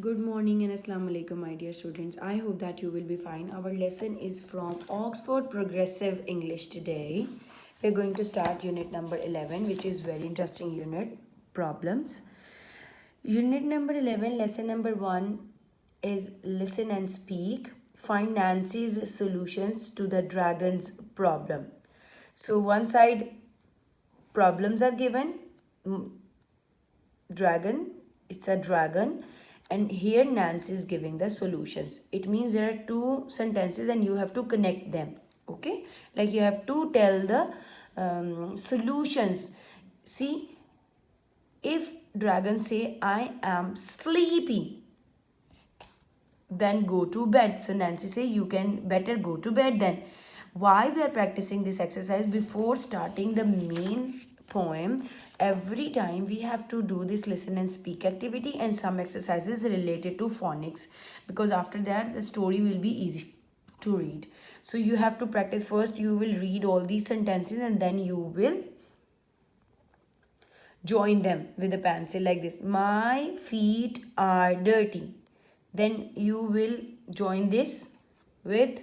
Good morning and Assalamu alaikum, my dear students. I hope that you will be fine. Our lesson is from Oxford Progressive English today. We're going to start unit number 11, which is very interesting unit, problems. Unit number 11, lesson number 1 is listen and speak. Find Nancy's solutions to the dragon's problem. So one side problems are given, dragon, it's a dragon, and here Nancy is giving the solutions. It means there are two sentences and you have to connect them. Okay, like you have to tell the solutions. See, if dragon say I am sleepy, then go to bed. So Nancy say you can better go to bed then. Why we are practicing this exercise? Before starting the main poem, every time we have to do this listen and speak activity and some exercises related to phonics, because after that the story will be easy to read. So you have to practice. First you will read all these sentences and then you will join them with a pencil like this. My feet are dirty. Then you will join this with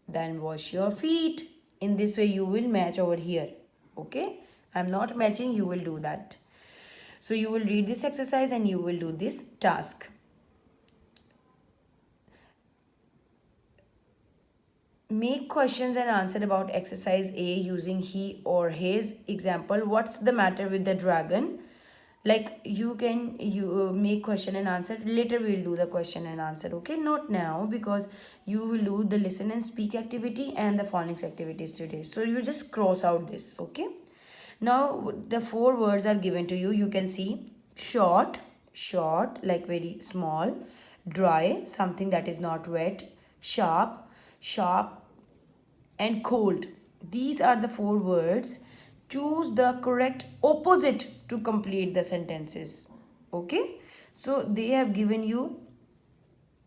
then wash your feet. In this way you will match over here. Okay, I'm not matching, you will do that. So you will read this exercise and you will do this task. Make questions and answer about exercise A using he or his. Example, what's the matter with the dragon? Like you can make question and answer. Later we'll do the question and answer. Okay, not now, because you will do the listen and speak activity and the phonics activities today. So you just cross out this. Okay, now the four words are given to you. You can see short, short like very small, dry, something that is not wet, sharp, sharp, and cold. These are the four words. Choose the correct opposite to complete the sentences. Okay, so they have given you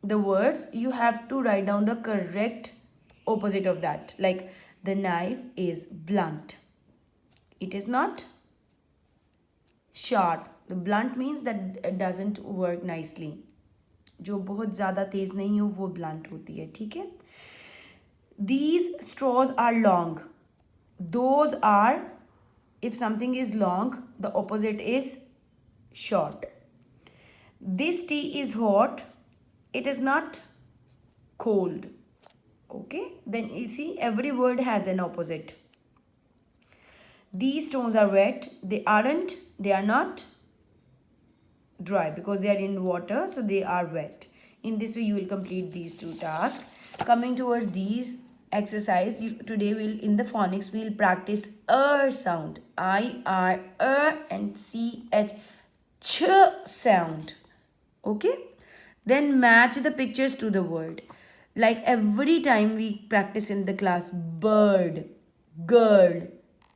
the words. You have to write down the correct opposite of that. Like the knife is blunt, it is not sharp. The blunt means that it doesn't work nicely. जो बहुत ज़्यादा तेज़ नहीं हो वो blunt होती है. ठीक है. These straws are long. Those are, if something is long, the opposite is short. This tea is hot. It is not cold. Okay, then you see every word has an opposite. These stones are wet. They aren't. They are not dry because they are in water, so they are wet. In this way you will complete these two tasks. Coming towards these exercise, today we'll in the phonics we'll practice sound, and ch sound. Okay, then match the pictures to the word. Like every time we practice in the class: bird, girl,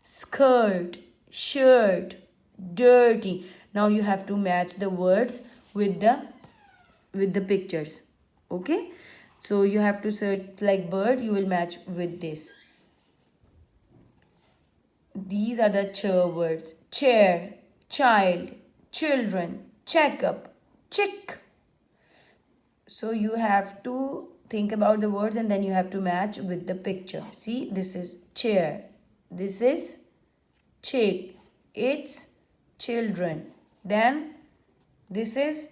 skirt, shirt, dirty. Now you have to match the words with the pictures. Okay, so you have to search like bird, you will match with this. These are the ch words: chair, child, children, checkup, chick. So you have to think about the words and then you have to match with the picture. See, this is chair, this is chick, it's children. Then this is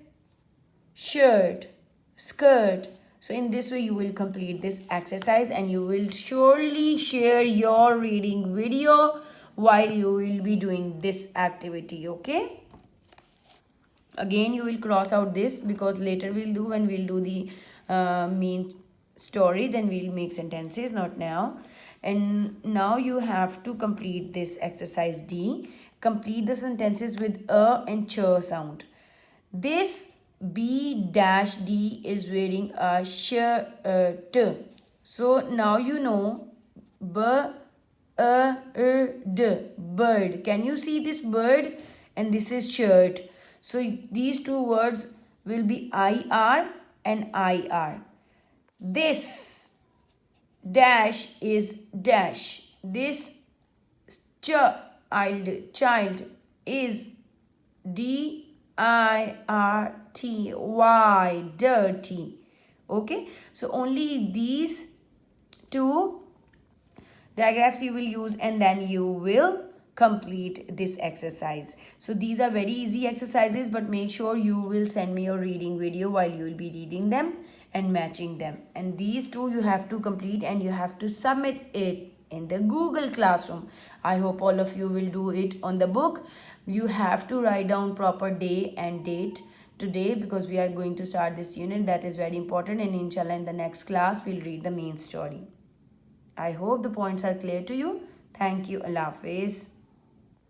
shirt, skirt. So in this way you will complete this exercise and you will surely share your reading video while you will be doing this activity. Okay, again you will cross out this because later we'll do when we'll do the main story, then we'll make sentences, not now. And now you have to complete this exercise D. Complete the sentences with a and ch sound. This B dash D is wearing a shirt. So now you know b d, bird. Can you see this bird? And this is shirt. So these two words will be IR and IR. This dash is dash. This child is D I-R-T-Y, dirty. Okay, so only these two diagraphs you will use, and then you will complete this exercise. So these are very easy exercises, but make sure you will send me your reading video while you will be reading them and matching them. And these two you have to complete, and you have to submit it in the Google Classroom. I hope all of you will do it on the book. You have to write down proper day and date today, because we are going to start this unit. That is very important, and inshallah in the next class we'll read the main story. I hope the points are clear to you. Thank you. Allah Hafiz.